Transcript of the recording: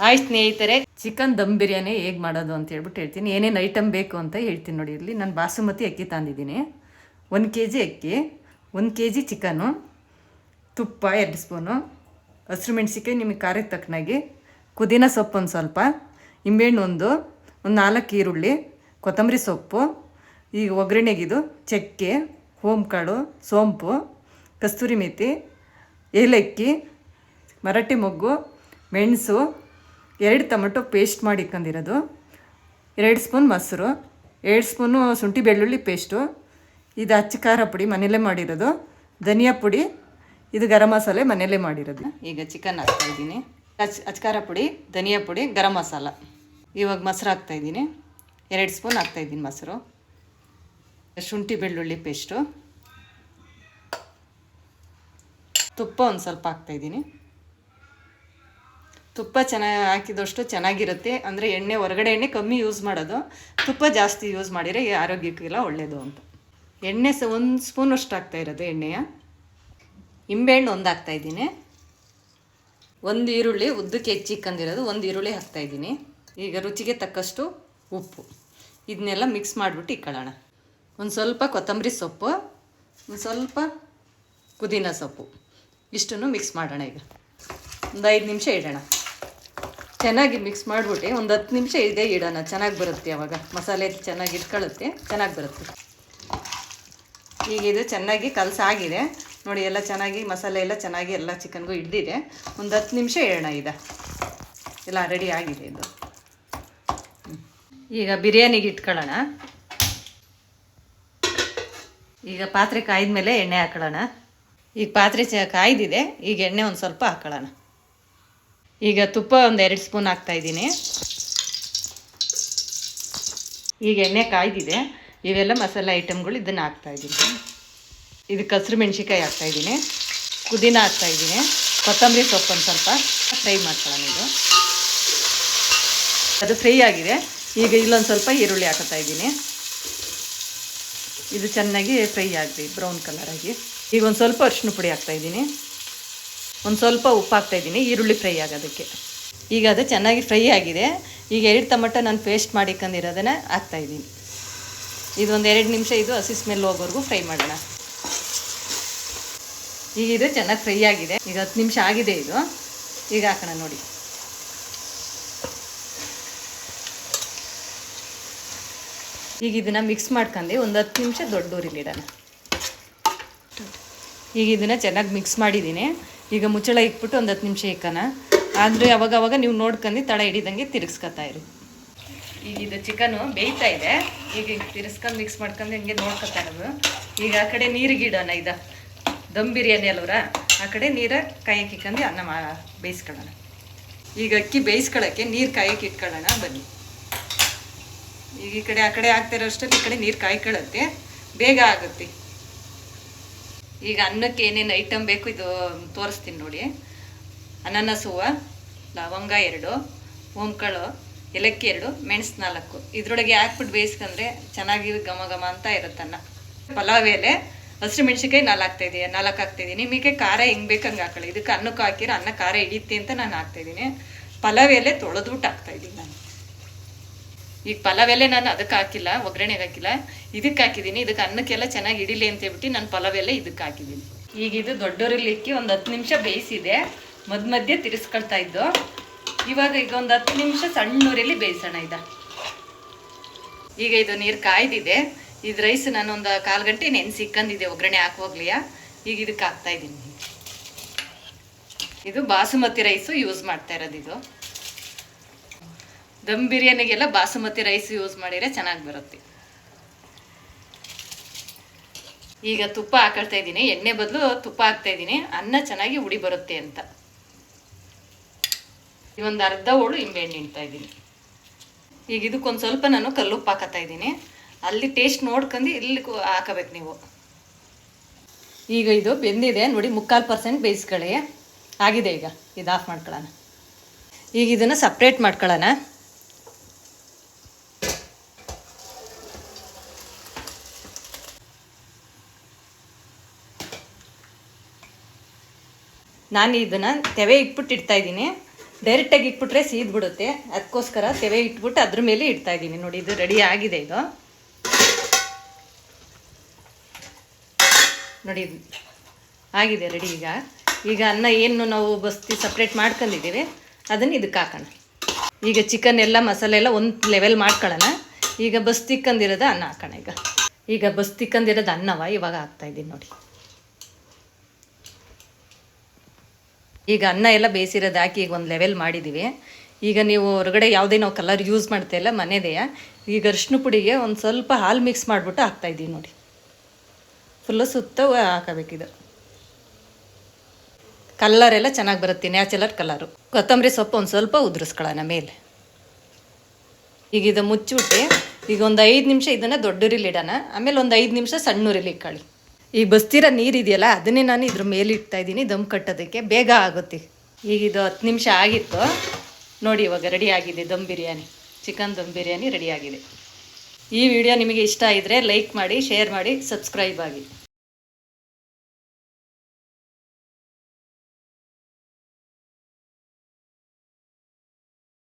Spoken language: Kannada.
ಹಾಯ್ ಸ್ನೇಹಿತರೆ, ಚಿಕನ್ ದಮ್ ಬಿರಿಯಾನಿ ಹೇಗೆ ಮಾಡೋದು ಅಂತ ಹೇಳ್ಬಿಟ್ಟು ಹೇಳ್ತೀನಿ. ಏನೇನು ಐಟಮ್ ಬೇಕು ಅಂತ ಹೇಳ್ತೀನಿ ನೋಡಿ. ಇಲ್ಲಿ ನಾನು ಬಾಸುಮತಿ ಅಕ್ಕಿ ತಂದಿದ್ದೀನಿ, 1 kg ಅಕ್ಕಿ, 1 kg ಚಿಕನು, ತುಪ್ಪ 2 ಸ್ಪೂನು, ಹಸಿರು ಮೆಣಸಿಕಾಯಿ ನಿಮಗೆ ಖಾರಕ್ಕೆ ತಕ್ಕನಾಗಿ, ಪುದೀನ ಸೊಪ್ಪು ಒಂದು ಸ್ವಲ್ಪ, ನಿಂಬೆಹಣ್ಣು ಒಂದು 4 ಈರುಳ್ಳಿ, ಕೊತ್ತಂಬರಿ ಸೊಪ್ಪು, ಈಗ ಒಗ್ಗರಣೆಗಿದು ಚಕ್ಕೆ, ಓಂಕಾಳು, ಸೋಂಪು, ಕಸ್ತೂರಿ ಮೇಥಿ, ಏಲಕ್ಕಿ, ಮರಾಠಿ ಮೊಗ್ಗು, ಮೆಣಸು, 2 ಟೊಮೆಟೊ ಪೇಸ್ಟ್ ಮಾಡಿ ಇಟ್ಕೊಂಡಿರೋದು, 2 ಸ್ಪೂನ್ ಮೊಸರು, 2 ಸ್ಪೂನು ಶುಂಠಿ ಬೆಳ್ಳುಳ್ಳಿ ಪೇಸ್ಟು, ಇದು ಅಚ್ಚ ಖಾರ ಪುಡಿ ಮನೆಯಲ್ಲೇ ಮಾಡಿರೋದು, ಧನಿಯಾ ಪುಡಿ, ಇದು ಗರಂ ಮಸಾಲೆ ಮನೆಯಲ್ಲೇ ಮಾಡಿರೋದು. ಈಗ ಚಿಕನ್ ಹಾಕ್ತಾಯಿದ್ದೀನಿ, ಅಚ್ಚ ಖಾರ ಪುಡಿ, ಧನಿಯಾ ಪುಡಿ, ಗರಂ ಮಸಾಲ. ಇವಾಗ ಮೊಸರು ಹಾಕ್ತಾಯಿದ್ದೀನಿ, 2 ಸ್ಪೂನ್ ಹಾಕ್ತಾಯಿದ್ದೀನಿ ಮೊಸರು, ಶುಂಠಿ ಬೆಳ್ಳುಳ್ಳಿ ಪೇಸ್ಟು, ತುಪ್ಪ ಒಂದು ಸ್ವಲ್ಪ ಹಾಕ್ತಾಯಿದ್ದೀನಿ. ತುಪ್ಪ ಚೆನ್ನಾಗಿ ಹಾಕಿದಷ್ಟು ಚೆನ್ನಾಗಿರುತ್ತೆ, ಅಂದರೆ ಎಣ್ಣೆ ಹೊರಗಡೆ ಎಣ್ಣೆ ಕಮ್ಮಿ ಯೂಸ್ ಮಾಡೋದು, ತುಪ್ಪ ಜಾಸ್ತಿ ಯೂಸ್ ಮಾಡಿದರೆ ಆರೋಗ್ಯಕ್ಕೆಲ್ಲ ಒಳ್ಳೆಯದು ಅಂತ. ಎಣ್ಣೆ 1 ಸ್ಪೂನಷ್ಟು ಹಾಕ್ತಾಯಿರೋದು ಎಣ್ಣೆಯ. ನಿಂಬೆಹಣ್ಣು 1 ಹಾಕ್ತಾಯಿದ್ದೀನಿ, 1 ಈರುಳ್ಳಿ ಉದ್ದಕ್ಕೆ ಹೆಚ್ಚಿಕ್ಕಂದಿರೋದು 1 ಈರುಳ್ಳಿ ಹಾಕ್ತಾಯಿದ್ದೀನಿ. ಈಗ ರುಚಿಗೆ ತಕ್ಕಷ್ಟು ಉಪ್ಪು, ಇದನ್ನೆಲ್ಲ ಮಿಕ್ಸ್ ಮಾಡಿಬಿಟ್ಟು ಇಟ್ಕೊಳ್ಳೋಣ. ಒಂದು ಸ್ವಲ್ಪ ಕೊತ್ತಂಬರಿ ಸೊಪ್ಪು, ಒಂದು ಸ್ವಲ್ಪ ಪುದೀನ ಸೊಪ್ಪು, ಇಷ್ಟನ್ನು ಮಿಕ್ಸ್ ಮಾಡೋಣ. ಈಗ ಒಂದು 5 ನಿಮಿಷ ಇಡೋಣ. ಚೆನ್ನಾಗಿ ಮಿಕ್ಸ್ ಮಾಡಿಬಿಟ್ಟು ಒಂದು 10 ನಿಮಿಷ ಇದೇ ಇಡೋಣ, ಚೆನ್ನಾಗಿ ಬರುತ್ತೆ. ಆವಾಗ ಮಸಾಲೆ ಚೆನ್ನಾಗಿ ಇಟ್ಕೊಳ್ಳುತ್ತೆ, ಚೆನ್ನಾಗಿ ಬರುತ್ತೆ. ಈಗ ಇದು ಚೆನ್ನಾಗಿ ಕಲಸಾಗಿದೆ ನೋಡಿ, ಎಲ್ಲ ಚೆನ್ನಾಗಿ ಮಸಾಲೆ ಎಲ್ಲ ಚೆನ್ನಾಗಿ ಎಲ್ಲ ಚಿಕನ್ಗೂ ಹಿಡ್ದಿದೆ. ಒಂದು 10 ನಿಮಿಷ ಇಡೋಣ. ಎಲ್ಲ ರೆಡಿ ಆಗಿದೆ ಇದು. ಈಗ ಬಿರಿಯಾನಿಗೆ ಇಟ್ಕೊಳ್ಳೋಣ. ಈಗ ಪಾತ್ರೆ ಕಾಯ್ದ ಮೇಲೆ ಎಣ್ಣೆ ಹಾಕೊಳ್ಳೋಣ. ಈಗ ಪಾತ್ರೆ ಕಾಯ್ದಿದೆ, ಈಗ ಎಣ್ಣೆ ಒಂದು ಸ್ವಲ್ಪ ಹಾಕೊಳ್ಳೋಣ. ಈಗ ತುಪ್ಪ ಒಂದು 2 ಸ್ಪೂನ್ ಹಾಕ್ತಾಯಿದ್ದೀನಿ. ಈಗ ಎಣ್ಣೆ ಕಾಯ್ದಿದೆ, ಇವೆಲ್ಲ ಮಸಾಲೆ ಐಟಮ್ಗಳು ಇದನ್ನು ಹಾಕ್ತಾಯಿದ್ದೀನಿ. ಇದಕ್ಕೆ ಹಸಿರು ಮೆಣಸಿಕಾಯಿ ಹಾಕ್ತಾಯಿದ್ದೀನಿ, ಪುದೀನ ಹಾಕ್ತಾಯಿದ್ದೀನಿ, ಕೊತ್ತಂಬರಿ ಸೊಪ್ಪು ಒಂದು ಸ್ವಲ್ಪ ಫ್ರೈ ಮಾಡ್ಕೊಳ್ಳೋಣ. ಅದು ಫ್ರೈ ಆಗಿದೆ. ಈಗ ಇಲ್ಲೊಂದು ಸ್ವಲ್ಪ ಈರುಳ್ಳಿ ಹಾಕ್ತಾಯಿದ್ದೀನಿ. ಇದು ಚೆನ್ನಾಗಿ ಫ್ರೈ ಆಗಲಿ, ಬ್ರೌನ್ ಕಲರಾಗಿ. ಈಗ ಒಂದು ಸ್ವಲ್ಪ ಅರಿಶಿನ ಪುಡಿ ಹಾಕ್ತಾಯಿದ್ದೀನಿ, ಒಂದು ಸ್ವಲ್ಪ ಉಪ್ಪು ಹಾಕ್ತಾಯಿದ್ದೀನಿ ಈರುಳ್ಳಿ ಫ್ರೈ ಆಗೋದಕ್ಕೆ. ಈಗ ಅದು ಚೆನ್ನಾಗಿ ಫ್ರೈ ಆಗಿದೆ. ಈಗ 2 ಟೊಮೆಟೊ ನಾನು ಪೇಸ್ಟ್ ಮಾಡಿಕೊಂಡಿರೋದನ್ನು ಹಾಕ್ತಾಯಿದ್ದೀನಿ. ಇದು ಒಂದು 2 ನಿಮಿಷ ಇದು ಹಸಿ ಸ್ಮೆಲ್ ಹೋಗೋವರೆಗೂ ಫ್ರೈ ಮಾಡೋಣ. ಈಗ ಇದು ಚೆನ್ನಾಗಿ ಫ್ರೈ ಆಗಿದೆ. ಈಗ 10 ನಿಮಿಷ ಆಗಿದೆ ಇದು. ಈಗ ಹಾಕೋಣ ನೋಡಿ. ಈಗ ಇದನ್ನು ಮಿಕ್ಸ್ ಮಾಡ್ಕೊಂಡು ಒಂದು 10 ನಿಮಿಷ ದೊಡ್ಡ ಊರಿಲಿಡೋಣ. ಈಗ ಇದನ್ನು ಚೆನ್ನಾಗಿ ಮಿಕ್ಸ್ ಮಾಡಿದ್ದೀನಿ. ಈಗ ಮುಚ್ಚಳ ಇಟ್ಬಿಟ್ಟು ಒಂದು 10 ನಿಮಿಷ ಇಕ್ಕೋಣ. ಆದರೆ ಅವಾಗವಾಗ ನೀವು ನೋಡ್ಕೊಂಡು ತಳ ಹಿಡಿದಂಗೆ ತಿರುಗಿಸ್ಕೊತಾ ಇರಿ. ಈಗ ಇದು ಚಿಕನು ಬೇಯ್ತಾ ಇದೆ. ಈಗ ತಿರ್ಸ್ಕೊಂಡು ಮಿಕ್ಸ್ ಮಾಡ್ಕೊಂಡು ಹಿಂಗೆ ನೋಡ್ಕೊತಾ ಇರೋದು. ಈಗ ಆ ಕಡೆ ನೀರಿಗೆ ಇಡೋಣ. ಇದು ದಮ್ ಬಿರಿಯಾನಿ ಅಲ್ವರ, ಆ ಕಡೆ ನೀರ ಕಾಯಕ್ಕೆ ಇಕ್ಕೊಂಡು ಅನ್ನ ಬೇಯಿಸ್ಕೊಳ್ಳೋಣ. ಈಗ ಅಕ್ಕಿ ಬೇಯಿಸ್ಕೊಳ್ಳೋಕ್ಕೆ ನೀರು ಕಾಯಕ್ಕೆ ಇಟ್ಕೊಳ್ಳೋಣ ಬನ್ನಿ. ಈಗ ಈ ಕಡೆ ಆ ಕಡೆ ಆಗ್ತಿರೋ ಅಷ್ಟರಲ್ಲಿ ಈ ಕಡೆ ನೀರು ಕಾಯ್ಕೊಳ್ಳುತ್ತೆ, ಬೇಗ ಆಗುತ್ತೆ. ಈಗ ಅನ್ನಕ್ಕೆ ಏನೇನು ಐಟಮ್ ಬೇಕು ಇದು ತೋರಿಸ್ತೀನಿ ನೋಡಿ. ಅನಾನಸ್ ಹೂವು, ಲವಂಗ 2, ಓಂಕಾಳು, ಏಲಕ್ಕಿ 2, ಮೆಣಸು 4. ಇದರೊಳಗೆ ಹಾಕ್ಬಿಟ್ಟು ಬೇಯಿಸ್ಕೊಂಡ್ರೆ ಚೆನ್ನಾಗಿ ಘಮ ಘಮ ಅಂತ ಇರುತ್ತನ್ನ. ಪಲಾವ್ ಎಲೆ, ಹಸಿರು ಮೆಣಸಿಕಾಯಿ 4 ಹಾಕ್ತಾಯಿದ್ದೀನಿ. ನಿಮಗೆ ಖಾರ ಹೆಂಗೆ ಬೇಕು ಹಂಗೆ ಹಾಕೊಳ್ಳಿ. ಇದಕ್ಕೆ ಅನ್ನಕ್ಕೆ ಹಾಕಿರೋ ಅನ್ನ ಖಾರ ಹಿಡಿಯುತ್ತೆ ಅಂತ ನಾನು ಹಾಕ್ತಾಯಿದ್ದೀನಿ. ಪಲಾವ್ ಎಲೆ ತೊಳೆದ್ಬಿಟ್ಟು ಹಾಕ್ತಾಯಿದ್ದೀನಿ ನಾನು. ಈಗ ಪಲಾವ್ ಎಲೆ ನಾನು ಅದಕ್ಕೆ ಹಾಕಿಲ್ಲ, ಒಗ್ಗರಣೆಗೆ ಹಾಕಿಲ್ಲ, ಇದಕ್ಕೆ ಹಾಕಿದ್ದೀನಿ. ಇದಕ್ಕೆ ಅನ್ನಕ್ಕೆಲ್ಲ ಚೆನ್ನಾಗಿ ಹಿಡಿಲಿ ಅಂತ ಹೇಳ್ಬಿಟ್ಟು ನಾನು ಪಲಾವ್ ಎಲೆ ಇದಕ್ಕೆ ಹಾಕಿದ್ದೀನಿ. ಈಗ ಇದು ದೊಡ್ಡೂರಲ್ಲಿ ಇಕ್ಕಿ ಒಂದು 10 ನಿಮಿಷ ಬೇಯಿಸಿದೆ. ಮಧ್ಯೆ ತಿರ್ಸ್ಕೊಳ್ತಾ ಇದ್ದು. ಇವಾಗ ಈಗ ಒಂದು 10 ನಿಮಿಷ ಸಣ್ಣೂರಲ್ಲಿ ಬೇಯಿಸೋಣ. ಈಗ ಇದು ನೀರು ಕಾಯ್ದಿದೆ. ಇದು ರೈಸ್ ನಾನು ಒಂದು 1/4 ಗಂಟೆ ನೆನೆಸಿ ಇಕ್ಕಂದಿದೆ ಒಗ್ಗರಣೆ ಹಾಕುವಾಗ್ಲಿಯ. ಈಗ ಇದಕ್ಕೆ ಹಾಕ್ತಾಯಿದ್ದೀನಿ. ಇದು ಬಾಸುಮತಿ ರೈಸು ಯೂಸ್ ಮಾಡ್ತಾ ಇರೋದು. ಇದು ದಮ್ ಬಿರಿಯಾನಿಗೆಲ್ಲ ಬಾಸುಮತಿ ರೈಸ್ ಯೂಸ್ ಮಾಡಿದರೆ ಚೆನ್ನಾಗಿ ಬರುತ್ತೆ. ಈಗ ತುಪ್ಪ ಹಾಕೊಳ್ತಾ ಇದ್ದೀನಿ, ಎಣ್ಣೆ ಬದಲು ತುಪ್ಪ ಹಾಕ್ತಾಯಿದ್ದೀನಿ, ಅನ್ನ ಚೆನ್ನಾಗಿ ಉಡಿ ಬರುತ್ತೆ ಅಂತ. ಒಂದು ಅರ್ಧ ಹೋಳು ನಿಂಬೆಹಣ್ಣು ಇಡ್ತಾ ಇದ್ದೀನಿ. ಈಗ ಇದಕ್ಕೊಂದು ಸ್ವಲ್ಪ ನಾನು ಕಲ್ಲುಪ್ಪು ಹಾಕತ್ತಾ ಇದ್ದೀನಿ. ಅಲ್ಲಿ ಟೇಸ್ಟ್ ನೋಡ್ಕೊಂಡು ಇಲ್ಲಿ ಹಾಕಬೇಕು ನೀವು. ಈಗ ಇದು ಬೆಂದಿದೆ ನೋಡಿ, 3/4% ಬೇಯಿಸ್ಕೊಳ್ಳಿ. ಆಗಿದೆ. ಈಗ ಇದು ಆಫ್ ಮಾಡ್ಕೊಳ್ಳೋಣ. ಈಗ ಇದನ್ನು ಸಪ್ರೇಟ್ ಮಾಡ್ಕೊಳ್ಳೋಣ. ನಾನು ಇದನ್ನು ತೆವೆ ಇಟ್ಬಿಟ್ಟು ಇಡ್ತಾಯಿದ್ದೀನಿ. ಡೈರೆಕ್ಟಾಗಿ ಇಟ್ಬಿಟ್ರೆ ಸೀದ್ಬಿಡುತ್ತೆ, ಅದಕ್ಕೋಸ್ಕರ ತೆವೆ ಇಟ್ಬಿಟ್ಟು ಅದ್ರ ಮೇಲೆ ಇಡ್ತಾ ಇದ್ದೀನಿ. ನೋಡಿ ಇದು ರೆಡಿ ಆಗಿದೆ. ಇದು ನೋಡಿ ಆಗಿದೆ ರೆಡಿ. ಈಗ ಅನ್ನ ಏನು ನಾವು ಬಸ್ತಿ ಸಪ್ರೇಟ್ ಮಾಡ್ಕೊಂಡಿದ್ದೀವಿ ಅದನ್ನು ಇದಕ್ಕೆ ಹಾಕೋಣ. ಈಗ ಚಿಕನ್ ಎಲ್ಲ ಮಸಾಲೆ ಎಲ್ಲ ಒಂದು ಲೆವೆಲ್ ಮಾಡ್ಕೊಳ್ಳೋಣ. ಈಗ ಬಸ್ತಿಕ್ಕಂದಿರೋದು ಅನ್ನ ಹಾಕೋಣ. ಈಗ ಬಸ್ತಿಕ್ಕಂದಿರೋದು ಅನ್ನವ ಇವಾಗ ಹಾಕ್ತಾಯಿದ್ದೀನಿ ನೋಡಿ. ಈಗ ಅನ್ನ ಎಲ್ಲ ಬೇಯಿಸಿರೋದು ಹಾಕಿ ಈಗ ಒಂದು ಲೆವೆಲ್ ಮಾಡಿದ್ದೀವಿ. ಈಗ ನೀವು ಹೊರಗಡೆ ಯಾವುದೇ ನಾವು ಕಲರ್ ಯೂಸ್ ಮಾಡ್ತಾಯಿಲ್ಲ, ಮನೆದೇ. ಈಗ ಅರಿಶಿನ ಪುಡಿಗೆ ಒಂದು ಸ್ವಲ್ಪ ಹಾಲು ಮಿಕ್ಸ್ ಮಾಡಿಬಿಟ್ಟು ಹಾಕ್ತಾಯಿದ್ದೀವಿ ನೋಡಿ. ಫುಲ್ಲು ಸುತ್ತ ಹಾಕಬೇಕಿದು. ಕಲ್ಲರೆಲ್ಲ ಚೆನ್ನಾಗಿ ಬರುತ್ತೆ, ನ್ಯಾಚುರಲ್ ಕಲರು. ಕೊತ್ತಂಬರಿ ಸೊಪ್ಪು ಒಂದು ಸ್ವಲ್ಪ ಉದುರಿಸ್ಕೊಳ್ಳೋಣ ಮೇಲೆ. ಈಗ ಇದು ಮುಚ್ಚಿಬಿಟ್ಟು ಈಗ ಒಂದು 5 ನಿಮಿಷ ಇದನ್ನು ದೊಡ್ಡೂರಿಲಿ ಇಡೋಣ. ಆಮೇಲೆ ಒಂದು 5 ನಿಮಿಷ ಸಣ್ಣೂರಿಲಿ ಇಟ್ಕೊಳ್ಳಿ. ಈ ಬಸ್ತಿರೋ ನೀರು ಇದೆಯಲ್ಲ ಅದನ್ನೇ ನಾನು ಇದ್ರ ಮೇಲೆ ಇಡ್ತಾಯಿದ್ದೀನಿ ದಮ್ ಕಟ್ಟೋದಕ್ಕೆ, ಬೇಗ ಆಗುತ್ತೆ. ಈಗ ಇದು 10 ನಿಮಿಷ ಆಗಿತ್ತು ನೋಡಿ. ಇವಾಗ ರೆಡಿ ಆಗಿದೆ ದಮ್ ಬಿರಿಯಾನಿ, ಚಿಕನ್ ದಮ್ ಬಿರಿಯಾನಿ ರೆಡಿ ಆಗಿದೆ. ಈ ವಿಡಿಯೋ ನಿಮಗೆ ಇಷ್ಟ ಇದ್ದರೆ ಲೈಕ್ ಮಾಡಿ, ಶೇರ್ ಮಾಡಿ, ಸಬ್ಸ್ಕ್ರೈಬ್ ಆಗಿ.